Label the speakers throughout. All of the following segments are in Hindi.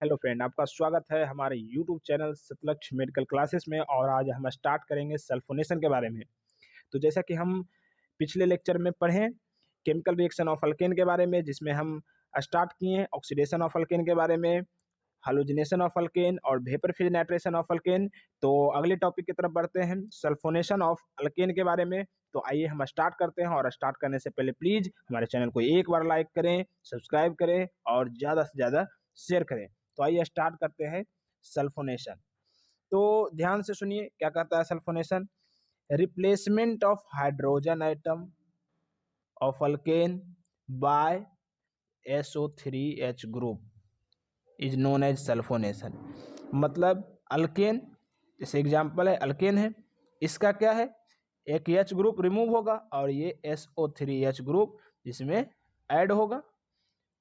Speaker 1: हेलो फ्रेंड, आपका स्वागत है हमारे यूट्यूब चैनल सतलक्ष्य मेडिकल क्लासेस में। और आज हम स्टार्ट करेंगे सल्फोनेशन के बारे में। तो जैसा कि हम पिछले लेक्चर में पढ़े केमिकल रिएक्शन ऑफ अल्केन के बारे में, जिसमें हम स्टार्ट किए ऑक्सीडेशन ऑफ अल्केन के बारे में, हालोजिनेशन ऑफ अल्केन और vapour phase nitration of alkane. तो अगले टॉपिक की तरफ बढ़ते हैं, सल्फोनेशन ऑफ अल्केन के बारे में। तो आइए हम स्टार्ट करते हैं। और स्टार्ट करने से पहले प्लीज हमारे चैनल को एक बार लाइक करें, सब्सक्राइब करें और ज़्यादा से ज़्यादा शेयर करें। तो आइए स्टार्ट करते हैं सल्फोनेशन। तो ध्यान से सुनिए क्या कहता है sulphonation. Replacement of hydrogen atom of alkane by SO3H group is known as sulphonation. मतलब अल्केन, जैसे एग्जांपल है अल्केन है, इसका क्या है, एक H ग्रुप रिमूव होगा और ये SO3H ग्रुप इसमें ऐड होगा।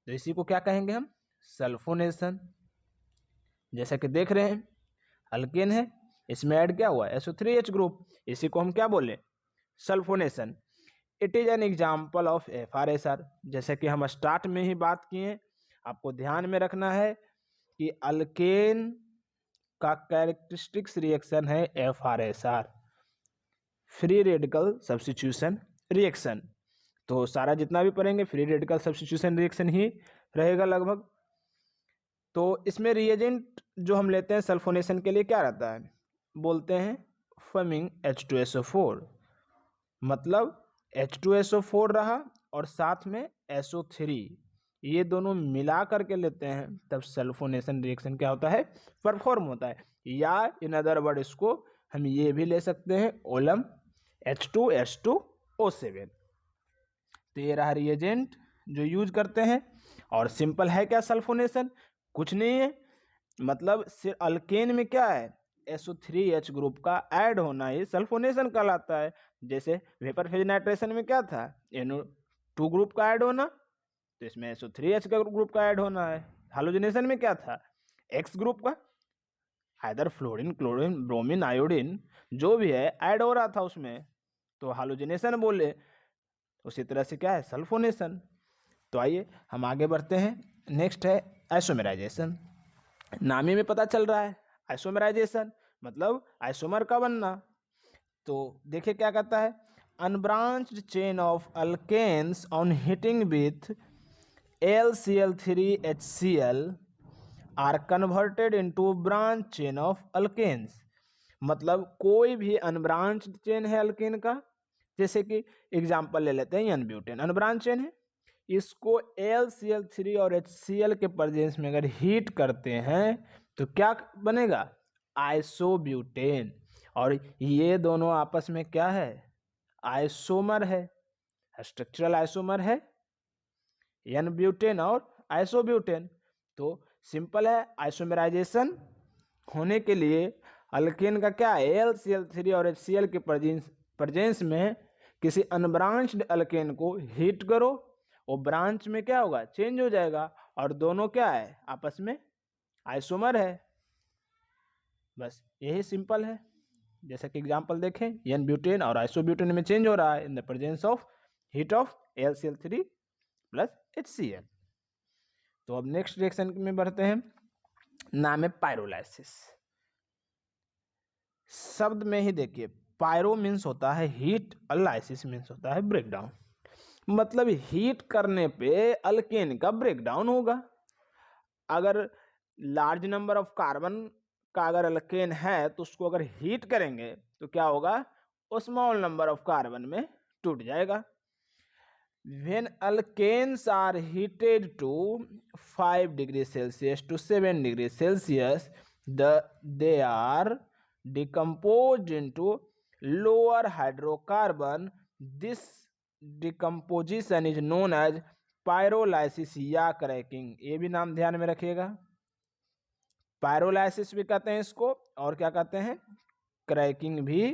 Speaker 1: तो इसी को क्या कहेंगे हम, सल्फोनेशन। जैसा कि देख रहे हैं अल्केन है, इसमें ऐड क्या हुआ, SO3H ग्रुप, इसी को हम क्या बोले, sulphonation. It is an example of FRSR। जैसे कि हम स्टार्ट में ही बात किए, आपको ध्यान में रखना है कि अल्केन का कैरेक्टरिस्टिक्स रिएक्शन है FRSR, free radical substitution reaction. तो सारा जितना भी पढ़ेंगे फ्री रेडिकल सब्स्टिट्यूशन रिएक्शन ही रहेगा लगभग। तो इसमें रिएजेंट जो हम लेते हैं सल्फोनेशन के लिए क्या रहता है, बोलते हैं फमिंग H2SO4। मतलब H2SO4 रहा और साथ में SO3, ये दोनों मिला करके लेते हैं, तब सल्फोनेशन रिएक्शन क्या होता है, परफॉर्म होता है। या इन अदर वर्ड इसको हम ये भी ले सकते हैं, ओलम H2H2O7। तो ये रहा रिएजेंट जो यूज करते हैं। और सिंपल है क्या सल्फोनेशन, कुछ नहीं है, मतलब सिर्फ अल्केन में क्या है, SO3H ग्रुप का ऐड होना ही सल्फोनेशन कहलाता है। जैसे वेपर फेज नाइट्रेशन में क्या था, NO2 ग्रुप का ऐड होना, तो इसमें SO3H का ग्रुप का ऐड होना है। हालोजिनेशन में क्या था, X ग्रुप का, either fluorine, chlorine, bromine, iodine जो भी है ऐड हो रहा था उसमें, तो हालोजिनेशन बोले। उसी तरह से क्या है, सल्फोनेशन। तो आइए हम आगे बढ़ते हैं। नेक्स्ट है आइसोमेराइजेशन। नाम ही में पता चल रहा है आइसोमेराइजेशन, मतलब आइसोमर का बनना। तो देखिए क्या कहता है, unbranched chain of alkanes on heating with LCl3HCl are converted into branch chain of alkanes. मतलब कोई भी अनब्रांच्ड चेन है अल्केन का, जैसे कि एग्जांपल ले लेते हैं N-ब्यूटेन, अनब्रांच चेन है, इसको LCl3 और HCl के प्रेजेंस में अगर हीट करते हैं तो क्या बनेगा, आइसोब्यूटेन। और ये दोनों आपस में क्या है, आइसोमर है, स्ट्रक्चरल आइसोमर है, N-ब्यूटेन और आइसोब्यूटेन। तो सिंपल है, आइसोमेराइजेशन होने के लिए अल्केन का क्या है, LCl3 और HCl के प्रेजेंस में किसी अनब्रांच्ड अल्केन को हीट करो, वो ब्रांच में क्या होगा, चेंज हो जाएगा, और दोनों क्या है, आपस में आइसोमर है। बस यही सिंपल है। जैसा कि एग्जांपल देखें, N-ब्यूटेन और आइसोब्यूटेन में चेंज हो रहा है इन the presence of heat of LCl3 plus HCl। तो अब नेक्स्ट रिएक्शन में बढ़ते हैं, नाम है पायरोलाइसिस। शब्द में ही देखिए, पायरो मीन्स होता है हीट और लाइसिस मीन्स होता है ब्रेकडाउन। मतलब हीट करने पे अल्केन का ब्रेकडाउन होगा। अगर लार्ज नंबर ऑफ कार्बन का अगर अल्केन है तो उसको अगर हीट करेंगे तो क्या होगा, वो स्मॉल नंबर ऑफ कार्बन में टूट जाएगा। When alkanes are heated to 5 degrees Celsius to 7 degrees Celsius, they are decomposed into lower hydrocarbon. This decomposition is known as pyrolysis या क्रैकिंग। ये भी नाम ध्यान में रखिएगा, पायरोलाइसिस भी कहते हैं इसको, और क्या कहते हैं, क्रैकिंग भी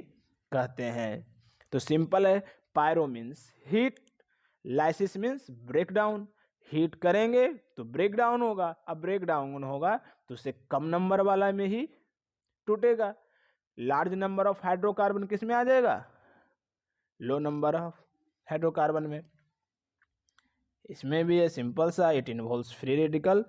Speaker 1: कहते हैं। तो सिंपल है, pyro means heat, lysis means breakdown. Heat करेंगे तो ब्रेकडाउन होगा, अब ब्रेकडाउन होगा तो उससे कम नंबर वाला में ही टूटेगा। लार्ज नंबर ऑफ हाइड्रोकार्बन किस में आ जाएगा, लो नंबर ऑफ हाइड्रोकार्बन में। इसमें भी है सिंपल सा, it involves free radical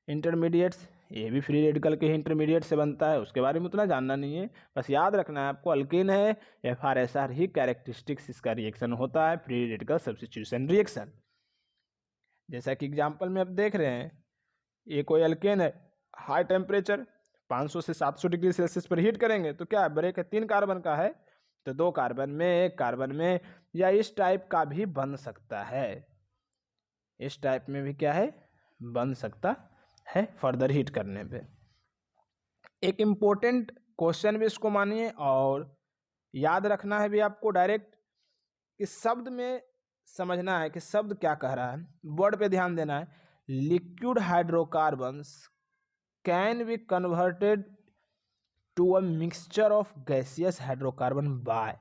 Speaker 1: intermediates, ये भी फ्री रेडिकल के इंटरमीडिएट से बनता है, उसके बारे में उतना जानना नहीं है, बस याद रखना है आपको अल्केन है, FR-SR ही कैरेक्टरिस्टिक्स इसका रिएक्शन होता है, फ्री रेडिकल सब्स्टिट्यूशन रिएक्शन। जैसा कि एग्जाम्पल में आप देख रहे हैं, ये कोई अल्केन है, हाई टेम्परेचर 500 से 700 डिग्री सेल्सियस पर हीट करेंगे तो क्या ब्रेक है 3 कार्बन का है, तो 2 कार्बन में, 1 कार्बन में, या इस टाइप का भी बन सकता है, इस टाइप में भी क्या है बन सकता है फर्दर हीट करने पे। एक इम्पोर्टेंट क्वेश्चन भी इसको मानिए और याद रखना है भी आपको डायरेक्ट, कि शब्द में समझना है कि शब्द क्या कह रहा है, वर्ड पे ध्यान देना है। Liquid hydrocarbons can be converted to a mixture of gaseous hydrocarbon by,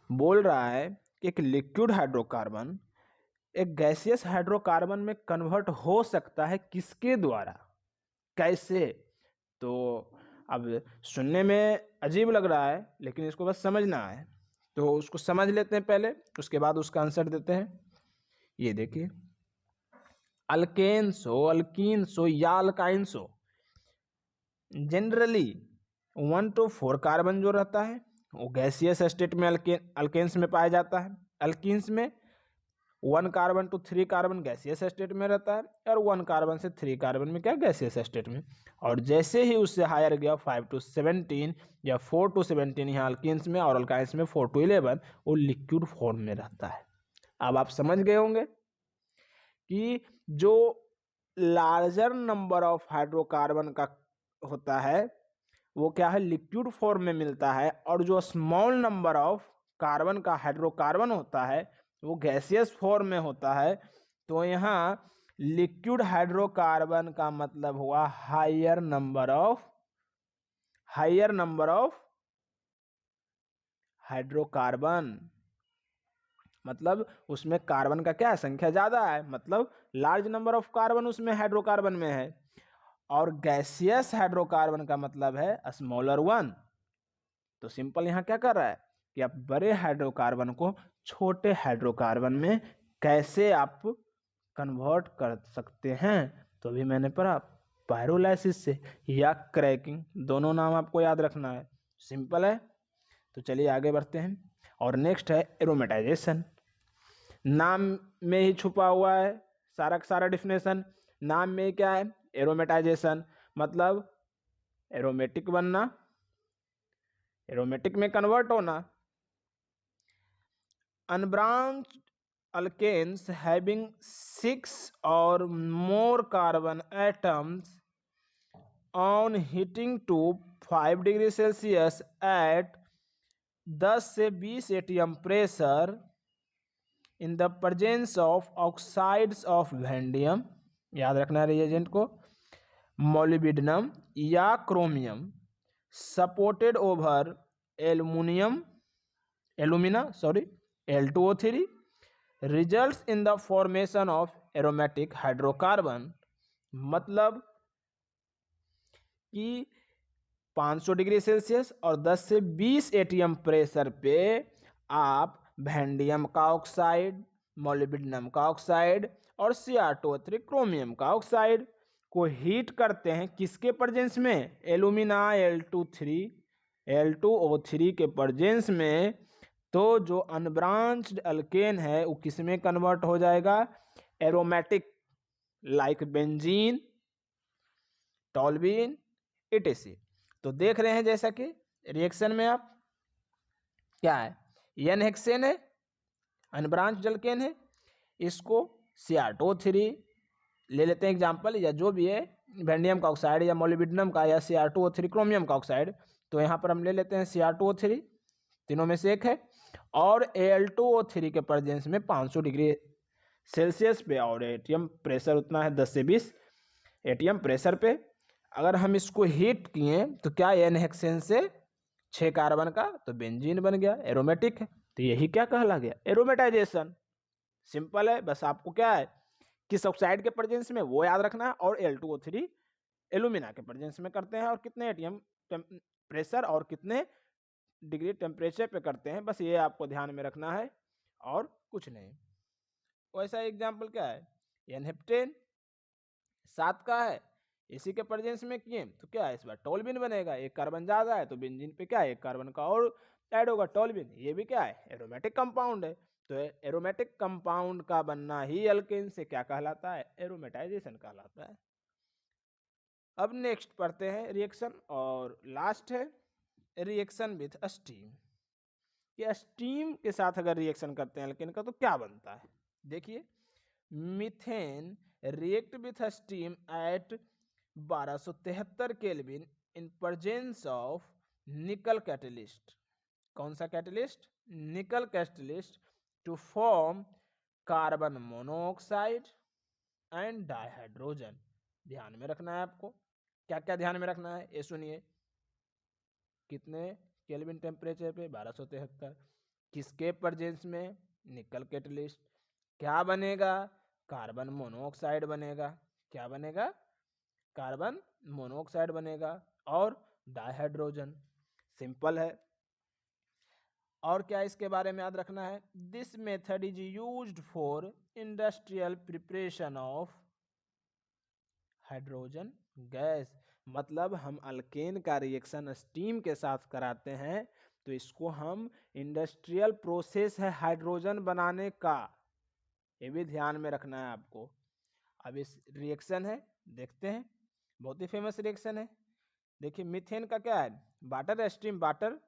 Speaker 1: बोल रहा है कि एक लिक्विड हाइड्रोकार्बन एक गैसियस हाइड्रोकार्बन में कन्वर्ट हो सकता है, किसके द्वारा, कैसे। तो अब सुनने में अजीब लग रहा है लेकिन इसको बस समझना है, तो उसको समझ लेते हैं पहले, उसके बाद उसका आंसर देते हैं। ये देखिए, अल्केन्स हो, अल्कीन्स हो या अल्काइन्स हो, जनरली 1 to 4 कार्बन जो रहता है वो गैसियस स्टेट में अल्केन्स में पाया जाता है। अल्कीन्स में 1 carbon to 3 carbon gaseous state में रहता है, और 1 कार्बन से 3 कार्बन में क्या गैसियस स्टेट में। और जैसे ही उससे हायर गया 5 to 17 या 4 to 17 यहाँ अल्कीन्स में, और अल्काइन्स में 4 to 11 वो लिक्विड फॉर्म में रहता है। अब आप समझ गए होंगे कि जो लार्जर नंबर ऑफ हाइड्रोकार्बन का होता है वो क्या है लिक्विड फॉर्म में मिलता है, और जो स्मॉल नंबर ऑफ कार्बन का हाइड्रोकार्बन होता है वो गैसियस फॉर्म में होता है। तो यहाँ लिक्विड हाइड्रोकार्बन का मतलब हुआ हायर नंबर ऑफ हाइड्रोकार्बन, मतलब उसमें कार्बन का क्या है संख्या ज्यादा है, मतलब लार्ज नंबर ऑफ कार्बन उसमें हाइड्रोकार्बन में है। और गैसियस हाइड्रोकार्बन का मतलब है स्मॉलर वन। तो सिंपल यहाँ क्या कर रहा है कि आप बड़े हाइड्रोकार्बन को छोटे हाइड्रोकार्बन में कैसे आप कन्वर्ट कर सकते हैं। तो अभी मैंने पढ़ा पायरोलाइसिस से या क्रैकिंग, दोनों नाम आपको याद रखना है, सिंपल है। तो चलिए आगे बढ़ते हैं, और नेक्स्ट है एरोमेटाइजेशन। नाम में ही छुपा हुआ है सारा का सारा डिफिनेशन। नाम में क्या है एरोमेटाइजेशन, मतलब एरोमेटिक बनना, एरोमेटिक में कन्वर्ट होना। Unbranched alkanes having 6 or more carbon atoms on heating to 5 degree Celsius at 10 से 20 atm pressure in the presence of oxides of vanadium, याद रखना है रिएजेंट को, मोलिब्डेनम या chromium, supported over alumina Al2O3, results in the formation of aromatic hydrocarbon। मतलब कि 500 डिग्री सेल्सियस और 10 से 20 एटीएम प्रेशर पे आप वैंडियम का ऑक्साइड, मोलिब्डेनम का ऑक्साइड और Cr2O3 क्रोमियम का ऑक्साइड को हीट करते हैं, किसके प्रेजेंस में, एलुमिना Al2O3 के प्रेजेंस में। तो जो अनब्रांच्ड अल्केन है वो किस में कन्वर्ट हो जाएगा, aromatic, like benzene, toluene, etc। तो देख रहे हैं जैसा कि रिएक्शन में आप क्या है, एन हेक्सेन है, अनब्रांच्ड अल्केन है, इसको Cr2O3 ले लेते हैं एग्जाम्पल, या जो भी है वैंडियम का ऑक्साइड या मोलिब्डेनम का या Cr2O3 क्रोमियम का ऑक्साइड, तो यहाँ पर हम ले लेते हैं Cr2O3, तीनों में से एक है, और Al2O3 के प्रेजेंस में 500 डिग्री सेल्सियस पे, और एटीएम प्रेशर उतना है 10 से 20 एटीएम प्रेशर पे। अगर हम इसको हीट किए तो क्या एन हेक्सेन से 6 कार्बन का तो बेंजीन बन गया, एरोमेटिक है। तो यही क्या कहला गया, एरोमेटाइजेशन। सिंपल है, बस आपको क्या है किस ऑक्साइड के प्रेजेंस में वो याद रखना है, और Al2O3 एलुमिना के प्रेजेंस में करते हैं, और कितने एटीएम प्रेशर और कितने डिग्री टेम्परेचर पे करते हैं, बस ये आपको ध्यान में रखना है और कुछ नहीं। वैसा एग्जाम्पल क्या है, एन हेप्टेन 7 का है, इसी के प्रेजेंस में किए तो क्या है, इस बार टोल्यूइन बनेगा, एक कार्बन ज्यादा है तो बेंजीन पे क्या है, एक कार्बन का और ऐड होगा टोल्यूइन, ये भी क्या है, एरोमेटिक कंपाउंड है। तो एरोमेटिक कंपाउंड का बनना ही अल्केन से क्या कहलाता है, एरोमेटाइजेशन कहलाता है। अब नेक्स्ट पढ़ते हैं रिएक्शन, और लास्ट है रिएक्शन विथ स्टीम। कि स्टीम के साथ अगर रिएक्शन करते हैं अल्केन का तो क्या बनता है। देखिए, methane react with steam at 1273 kelvin in presence of nickel catalyst. कौन सा catalyst, nickel catalyst, to form carbon monoxide and dihydrogen. ध्यान में रखना है आपको, क्या क्या ध्यान में रखना है, ये सुनिए। कितने केल्विन टेम्परेचर पे, 1273। किसके प्रेजेंस में, निकल कैटलिस्ट। क्या बनेगा, कार्बन मोनोऑक्साइड बनेगा। क्या बनेगा, कार्बन मोनोऑक्साइड बनेगा और डाइहाइड्रोजन। सिंपल है। और क्या इसके बारे में याद रखना है, this method is used for industrial preparation of hydrogen gas. मतलब हम अल्केन का रिएक्शन स्टीम के साथ कराते हैं तो इसको हम इंडस्ट्रियल प्रोसेस है हाइड्रोजन बनाने का, ये भी ध्यान में रखना है आपको। अब इस रिएक्शन है, देखते हैं, बहुत ही फेमस रिएक्शन है। देखिए मीथेन का क्या है, वाटर स्ट्रीम वाटर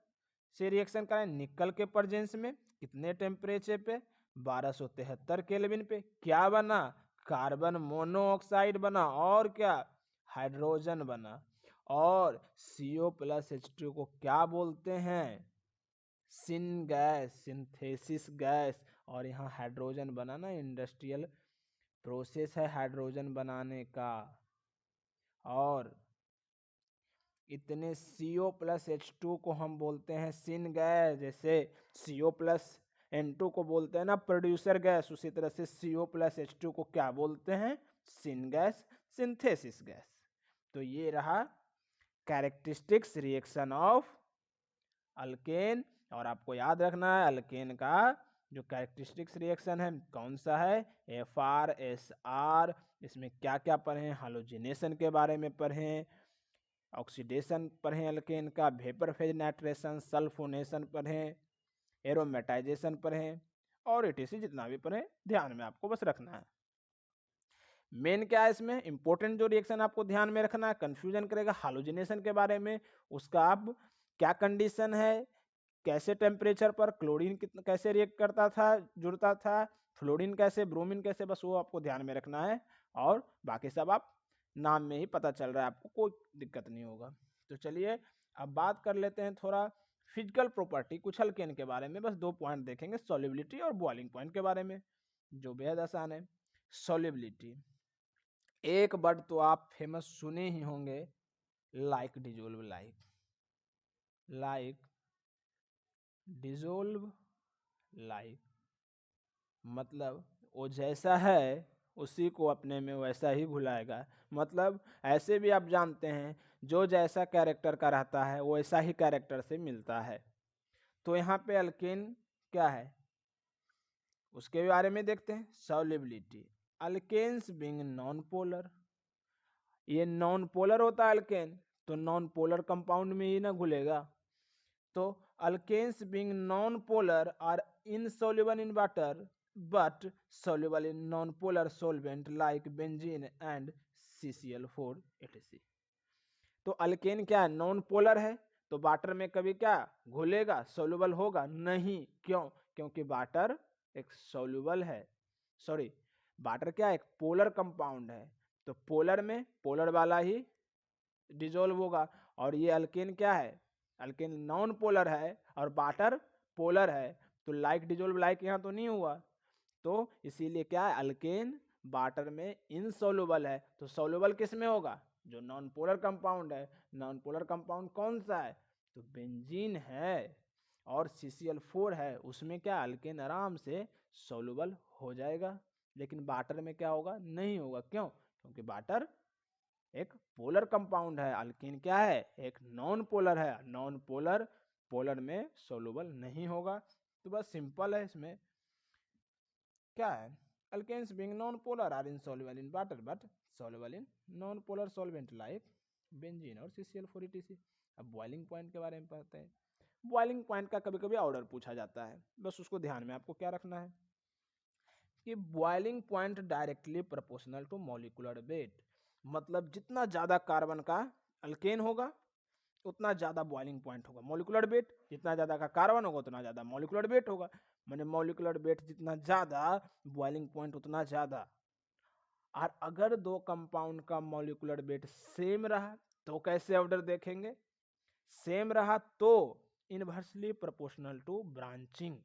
Speaker 1: से रिएक्शन करें निकल के प्रेजेंस में, कितने टेम्परेचर पे, 1273 केल्विन पे। क्या बना, कार्बन मोनोऑक्साइड बना और क्या, हाइड्रोजन बना। और CO+H2 को क्या बोलते हैं, सिन गैस, सिंथेसिस गैस। और यहाँ हाइड्रोजन बना ना, इंडस्ट्रियल प्रोसेस है हाइड्रोजन बनाने का। और इतने CO+H2 को हम बोलते हैं सिन गैस। जैसे CO+N2 को बोलते हैं ना प्रोड्यूसर गैस, उसी तरह से CO+H2 को क्या बोलते हैं, सिन गैस, सिंथेसिस गैस। तो ये रहा कैरेक्टरिस्टिक्स रिएक्शन ऑफ अल्केन। और आपको याद रखना है अल्केन का जो कैरेक्टरिस्टिक्स रिएक्शन है कौन सा है, FR SR। इसमें क्या क्या पढ़े, हालोजिनेशन के बारे में पढ़े, ऑक्सीडेशन पढ़ें अल्केन का, वेपर फेज नाइट्रेशन, सल्फोनेशन पढ़ें, एरोमेटाइजेशन पढ़ें, और ETC जितना भी पढ़ें ध्यान में आपको बस रखना है। मेन क्या है इसमें इंपॉर्टेंट जो रिएक्शन आपको ध्यान में रखना है, कंफ्यूजन करेगा हालोजिनेशन के बारे में, उसका आप क्या कंडीशन है, कैसे टेम्परेचर पर क्लोरीन कितना कैसे रिएक्ट करता था, जुड़ता था, फ्लोरीन कैसे, ब्रोमीन कैसे, बस वो आपको ध्यान में रखना है। और बाकी सब आप नाम में ही पता चल रहा है आपको, कोई दिक्कत नहीं होगा। तो चलिए अब बात कर लेते हैं थोड़ा फिजिकल प्रॉपर्टी कुछ अल्केन के बारे में। बस 2 पॉइंट देखेंगे, सॉल्युबिलिटी और बॉइलिंग पॉइंट के बारे में, जो बेहद आसान है। सॉल्युबिलिटी, एक वर्ड तो आप फेमस सुने ही होंगे, like dissolve, like dissolve like. मतलब वो जैसा है उसी को अपने में वैसा ही घुलाएगा। मतलब ऐसे भी आप जानते हैं जो जैसा कैरेक्टर का रहता है वो ऐसा ही कैरेक्टर से मिलता है। तो यहाँ पे अल्केन क्या है उसके बारे में देखते हैं। Solubility, alkanes being non polar, ये नॉन पोलर होता है अल्केन, तो नॉन पोलर कंपाउंड में ही ना घुलेगा। तो alkanes being non polar are insoluble in water but soluble in non-polar solvent like benzene and CCl4 etc. तो अल्केन क्या है, नॉन पोलर है, तो वाटर में कभी क्या घुलेगा, सोल्यूबल होगा नहीं। क्यों, क्योंकि वाटर एक सोल्यूबल है, सॉरी वाटर क्या एक पोलर कंपाउंड है, तो पोलर में पोलर वाला ही डिजोल्व होगा। और ये अल्केन क्या है, अल्केन नॉन पोलर है और वाटर पोलर है, तो लाइक डिजोल्व लाइक यहाँ तो नहीं हुआ। तो इसीलिए क्या है, अल्केन वाटर में इनसोल्युबल है। तो सोल्युबल किस में होगा, जो नॉन पोलर कंपाउंड है। नॉन पोलर कंपाउंड कौन सा है, तो बेंजीन है और CCl4 है, उसमें क्या अल्केन आराम से सोल्युबल हो जाएगा। लेकिन वाटर में क्या होगा, नहीं होगा। क्यों, क्योंकि वाटर एक पोलर कंपाउंड है, अल्केन क्या है एक नॉन पोलर है, नॉन पोलर पोलर में सोल्युबल नहीं होगा। तो बस सिंपल है, इसमें क्या है, alkanes being non polar are insoluble in water but soluble in non polar solvent like benzene और CCl4 etc। अब बॉइलिंग पॉइंट के बारे में पढ़ते हैं। बॉइलिंग पॉइंट का कभी कभी ऑर्डर पूछा जाता है, बस उसको ध्यान में आपको क्या रखना है कि boiling point directly proportional to molecular weight, मतलब जितना ज़्यादा कार्बन का अल्केन होगा उतना ज़्यादा बॉइलिंग पॉइंट होगा। मॉलिक्यूलर वेट जितना ज़्यादा का कार्बन होगा उतना ज़्यादा मॉलिक्यूलर वेट होगा, मैंने मॉलिक्यूलर वेट जितना ज़्यादा बॉइलिंग पॉइंट उतना ज़्यादा। और अगर दो कंपाउंड का मॉलिक्यूलर वेट सेम रहा तो कैसे ऑर्डर देखेंगे? सेम रहा तो inversely proportional to branching.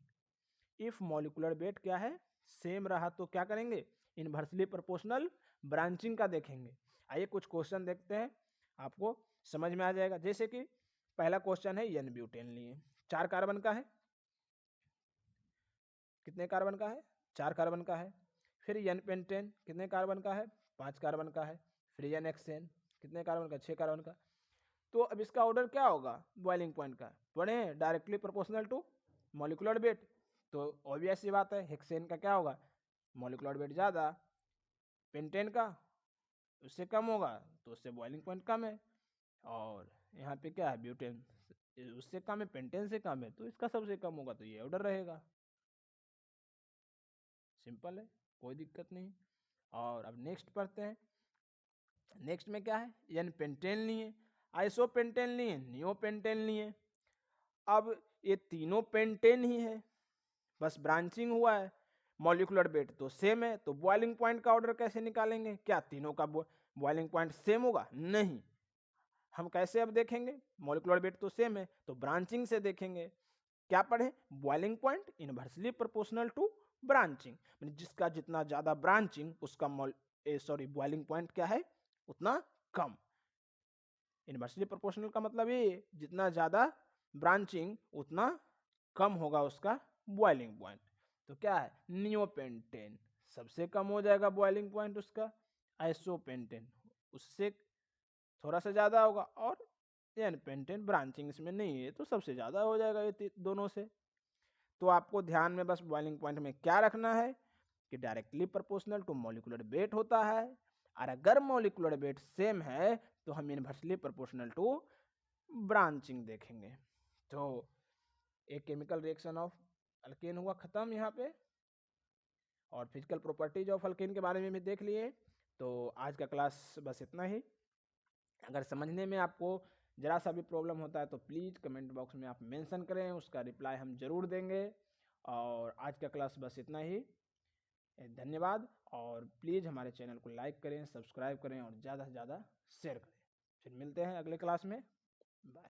Speaker 1: If molecular weight क्या है, सेम रहा तो क्या करेंगे? इनवर्सली प्रोपोर्शनल ब्रांचिंग का देखेंगे। आइए कुछ क्वेश्चन देखते हैं, आपको समझ में आ जाएगा। जैसे कि पहला क्वेश्चन है एन ब्यूटेन लिए, 4 कार्बन का है। कितने कार्बन का है? 4 कार्बन का है। फिर एन पेंटेन कितने कार्बन का है? 5 कार्बन का है। फिर एन एक्सेन कितने कार्बन का? 6 कार्बन का। तो अब इसका ऑर्डर क्या होगा बॉइलिंग पॉइंट का? पढ़े directly proportional to molecular weight, तो ऑब्वियस सी बात है हेक्सेन का क्या होगा? मॉलिक्यूलर वेट ज़्यादा, पेंटेन का उससे कम होगा तो उससे बॉइलिंग पॉइंट कम है। और यहाँ पे क्या है? ब्यूटेन उससे कम है, पेंटेन से कम है, तो इसका सबसे कम होगा तो ये ऑर्डर रहेगा। सिंपल है, कोई दिक्कत नहीं। और अब नेक्स्ट पढ़ते हैं। नेक्स्ट में क्या है? एन पेंटेन लिए, आइसो पेंटेन लिए, नियो पेंटेन लिए। अब ये तीनों पेंटेन ही है, बस ब्रांचिंग हुआ है, मॉलिक्यूलर वेट तो सेम है, तो बॉइलिंग पॉइंट का ऑर्डर कैसे निकालेंगे? क्या तीनों का बॉइलिंग पॉइंट सेम होगा? नहीं। हम कैसे अब देखेंगे? मॉलिक्यूलर वेट तो सेम है तो ब्रांचिंग से देखेंगे। क्या पढ़े? Boiling point inversely proportional to branching, जिसका जितना ज्यादा ब्रांचिंग उसका बॉइलिंग पॉइंट क्या है? उतना कम। इनवर्सली प्रोपोर्शनल का मतलब ये जितना ज्यादा ब्रांचिंग उतना कम होगा उसका बॉइलिंग पॉइंट। तो क्या है? नियोपेंटेन सबसे कम हो जाएगा बॉइलिंग पॉइंट उसका, आइसोपेंटेन उससे थोड़ा सा ज्यादा होगा, और एन पेंटेन ब्रांचिंग इसमें नहीं है तो सबसे ज्यादा हो जाएगा ये दोनों से। तो आपको ध्यान में बस बॉइलिंग पॉइंट में क्या रखना है कि directly proportional to molecular weight होता है, और अगर मॉलिक्यूलर वेट सेम है तो हम इनवर्सली प्रोपोर्शनल टू ब्रांचिंग देखेंगे। तो एक केमिकल रिएक्शन ऑफ अल्केन हुआ खत्म यहाँ पे, और फिजिकल प्रॉपर्टीज ऑफ अल्केन के बारे में भी देख लिए। तो आज का क्लास बस इतना ही। अगर समझने में आपको ज़रा सा भी प्रॉब्लम होता है तो प्लीज़ कमेंट बॉक्स में आप मेंशन करें, उसका रिप्लाई हम ज़रूर देंगे। और आज का क्लास बस इतना ही, धन्यवाद। और प्लीज़ हमारे चैनल को लाइक करें, सब्सक्राइब करें और ज़्यादा से ज़्यादा शेयर करें। फिर मिलते हैं अगले क्लास में। बाय।